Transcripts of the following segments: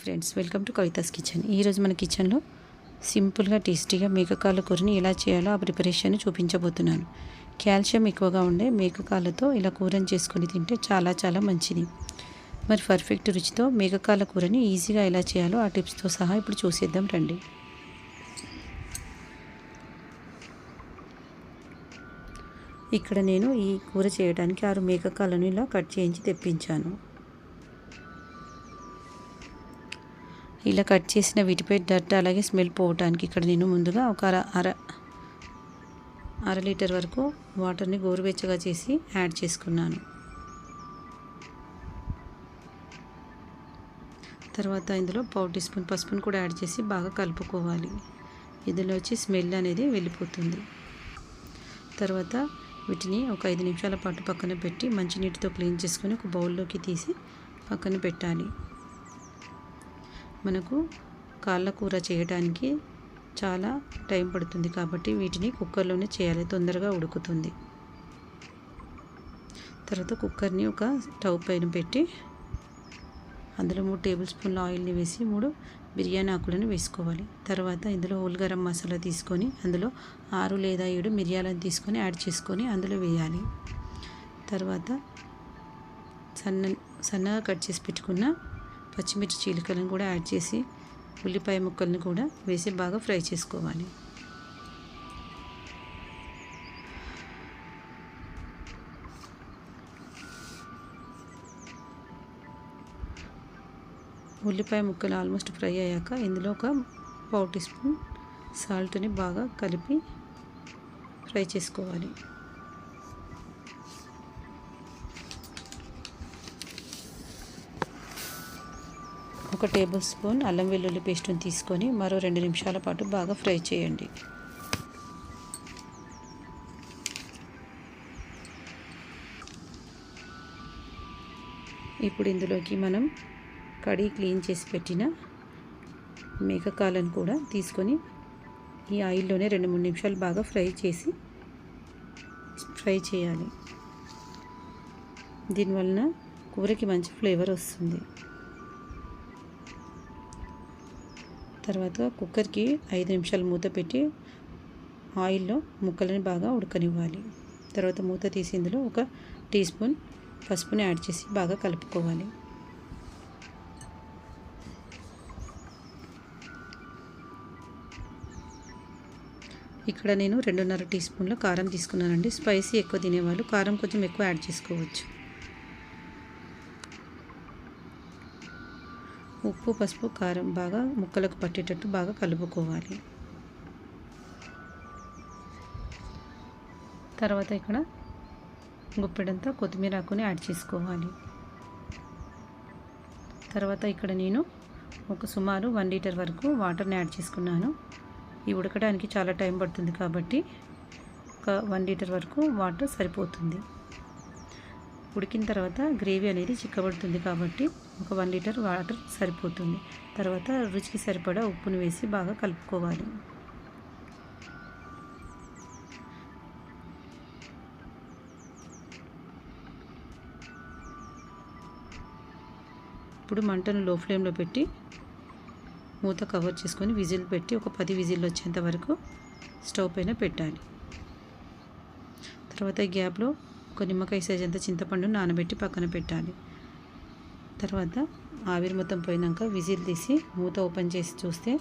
Friends, welcome to Kavitha's kitchen. ఈరోజు మన కిచెన్లో సింపుల్గా టేస్టీగా మేకకాళ్ళ కూరని ఎలా చేయాలో ఆ ప్రిపరేషన్ చూపించబోతున్నాను. కాల్షియం ఎక్కువగా ఉండే మేకకాళ్ళతో ఇలా కూరని చేసుకొని తింటే చాలా చాలా మంచిది. మరి పర్ఫెక్ట్ రుచితో మేకకాళ్ళ కూరని ఈజీగా ఎలా చేయాలో ఆ టిప్స్తో సహా ఇప్పుడు చూసేద్దాం రండి. ఇక్కడ నేను ఈ కూర చేయడానికి 6 మేకకాళ్ళను ఇలా కట్ చేయించి తెప్పించాను. ఇలా కట్ చేసిన వీటిపై డర్ట్ అలాగే స్మెల్ పోవటానికి ఇక్కడ నేను ముందుగా ఒక అర లీటర్ వరకు వాటర్ని గోరువెచ్చగా చేసి యాడ్ చేసుకున్నాను. తర్వాత ఇందులో 1/4 టీ స్పూన్ పసుపును కూడా యాడ్ చేసి బాగా కలుపుకోవాలి. ఇందులో వచ్చి స్మెల్ అనేది వెళ్ళిపోతుంది. తర్వాత వీటిని ఒక 5 నిమిషాల పాటు పక్కన పెట్టి మంచినీటితో క్లీన్ చేసుకొని ఒక బౌల్లోకి తీసి పక్కన పెట్టాలి. మనకు కాళ్ళ కూర చేయడానికి చాలా టైం పడుతుంది కాబట్టి వీటిని కుక్కర్లోనే చేయాలి, తొందరగా ఉడుకుతుంది. తర్వాత కుక్కర్ని ఒక స్టవ్ పైన పెట్టి అందులో 3 టేబుల్ స్పూన్ల ఆయిల్ని వేసి 3 బిర్యానీ ఆకులను వేసుకోవాలి. తర్వాత ఇందులో హోల్ గరం మసాలా తీసుకొని అందులో 6 లేదా 7 మిరియాలను తీసుకొని యాడ్ చేసుకొని అందులో వేయాలి. తర్వాత సన్నగా కట్ చేసి పెట్టుకున్న పచ్చిమిర్చి చీలికలను కూడా యాడ్ చేసి ఉల్లిపాయ ముక్కలను కూడా వేసి బాగా ఫ్రై చేసుకోవాలి. ఉల్లిపాయ ముక్కలు ఆల్మోస్ట్ ఫ్రై అయ్యాక ఇందులో ఒక 1/4 టీ స్పూన్ సాల్ట్ని బాగా కలిపి ఫ్రై చేసుకోవాలి. ఒక టేబుల్ స్పూన్ అల్లం వెల్లుల్లి పేస్ట్ని తీసుకొని మరో 2 నిమిషాల పాటు బాగా ఫ్రై చేయండి. ఇప్పుడు ఇందులోకి మనం కడిగి క్లీన్ చేసి పెట్టిన మేకకాళ్ళను కూడా తీసుకొని ఈ ఆయిల్లోనే 2-3 నిమిషాలు బాగా ఫ్రై చేయాలి. దీనివలన కూరకి మంచి ఫ్లేవర్ వస్తుంది. తర్వాత కుక్కర్కి 5 నిమిషాలు మూత పెట్టి ఆయిల్లో ముక్కలని బాగా ఉడకనివ్వాలి. తర్వాత మూత తీసి ఇందులో 1 టీ స్పూన్ పసుపుని యాడ్ చేసి బాగా కలుపుకోవాలి. ఇక్కడ నేను 2.5 టీ స్పూన్ల కారం తీసుకున్నానండి. స్పైసీ ఎక్కువ తినేవాళ్ళు కారం కొంచెం ఎక్కువ యాడ్ చేసుకోవచ్చు. ఉప్పు, పసుపు, కారం బాగా ముక్కలకు పట్టేటట్టు బాగా కలుపుకోవాలి. తర్వాత ఇక్కడ గుప్పెడంతా కొత్తిమీర ఆకుని యాడ్ చేసుకోవాలి. తర్వాత ఇక్కడ నేను ఒక సుమారు 1 లీటర్ వరకు వాటర్ని యాడ్ చేసుకున్నాను. ఈ ఉడకడానికి చాలా టైం పడుతుంది కాబట్టి ఒక 1 లీటర్ వరకు వాటర్ సరిపోతుంది. ఉడికిన తర్వాత గ్రేవీ అనేది చిక్కబడుతుంది కాబట్టి ఒక 1 లీటర్ వాటర్ సరిపోతుంది. తర్వాత రుచికి సరిపడా ఉప్పును వేసి బాగా కలుపుకోవాలి. ఇప్పుడు మంటను లో ఫ్లేమ్లో పెట్టి మూత కవర్ చేసుకొని విజిల్ పెట్టి ఒక 10 విజిల్ వచ్చేంత వరకు స్టవ్ పైన పెట్టాలి. తర్వాత ఈ గ్యాప్లో ఒక నిమ్మకాయ సైజ్ అంత చింతపండు నానబెట్టి పక్కన పెట్టాలి. తర్వాత ఆవిరి మొత్తం పోయినాక విజిల్ తీసి మూత ఓపెన్ చేసి చూస్తే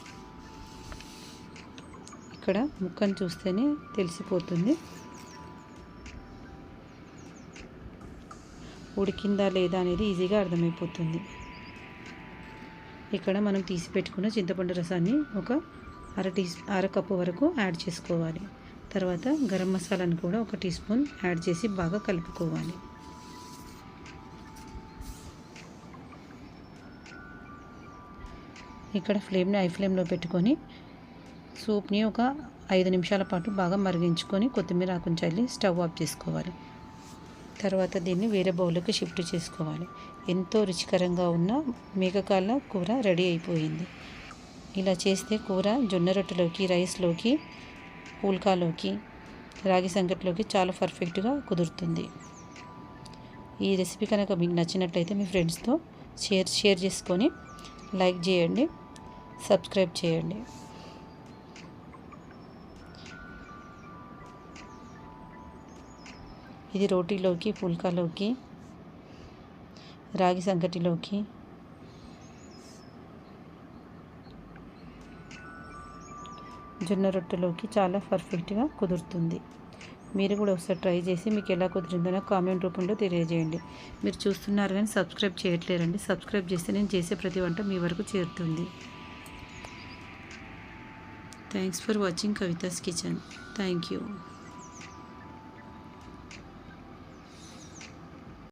ఇక్కడ ముక్కను చూస్తేనే తెలిసిపోతుంది ఉడికిందా లేదా అనేది ఈజీగా అర్థమైపోతుంది. ఇక్కడ మనం తీసి పెట్టుకున్న చింతపండు రసాన్ని ఒక అర కప్పు వరకు యాడ్ చేసుకోవాలి. తర్వాత గరం మసాలాను కూడా 1 టీ స్పూన్ యాడ్ చేసి బాగా కలుపుకోవాలి. ఇక్కడ ఫ్లేమ్ని హై ఫ్లేమ్లో పెట్టుకొని సూప్ని ఒక 5 నిమిషాల పాటు బాగా మరిగించుకొని కొత్తిమీర ఆకుని చల్లి స్టవ్ ఆఫ్ చేసుకోవాలి. తర్వాత దీన్ని వేరే బౌల్లోకి షిఫ్ట్ చేసుకోవాలి. ఎంతో రుచికరంగా ఉన్న మేకకాళ్ళ కూర రెడీ అయిపోయింది. ఇలా చేస్తే కూర జొన్న రొట్టెలోకి, రైస్లోకి, పుల్కాలోకి, రాగి సంగట్లోకి చాలా పర్ఫెక్ట్గా కుదురుతుంది. ఈ రెసిపీ కనుక మీకు నచ్చినట్లయితే మీ ఫ్రెండ్స్తో షేర్ చేసుకొని లైక్ చేయండి, సబ్స్క్రైబ్ చేయండి. ఇది రోటీలోకి, పుల్కాలోకి, రాగి సంకటిలోకి, జొన్న రొట్టెలోకి చాలా పర్ఫెక్ట్గా కుదురుతుంది. మీరు కూడా ఒకసారి ట్రై చేసి మీకు ఎలా కుదిరిందో నాకు కామెంట్ రూపంలో తెలియజేయండి. మీరు చూస్తున్నారు కానీ సబ్స్క్రైబ్ చేయట్లేరండి. సబ్స్క్రైబ్ చేస్తే నేను చేసే ప్రతి వంట మీ వరకు చేరుతుంది. Thanks for watching Kavitha's kitchen. Thank you.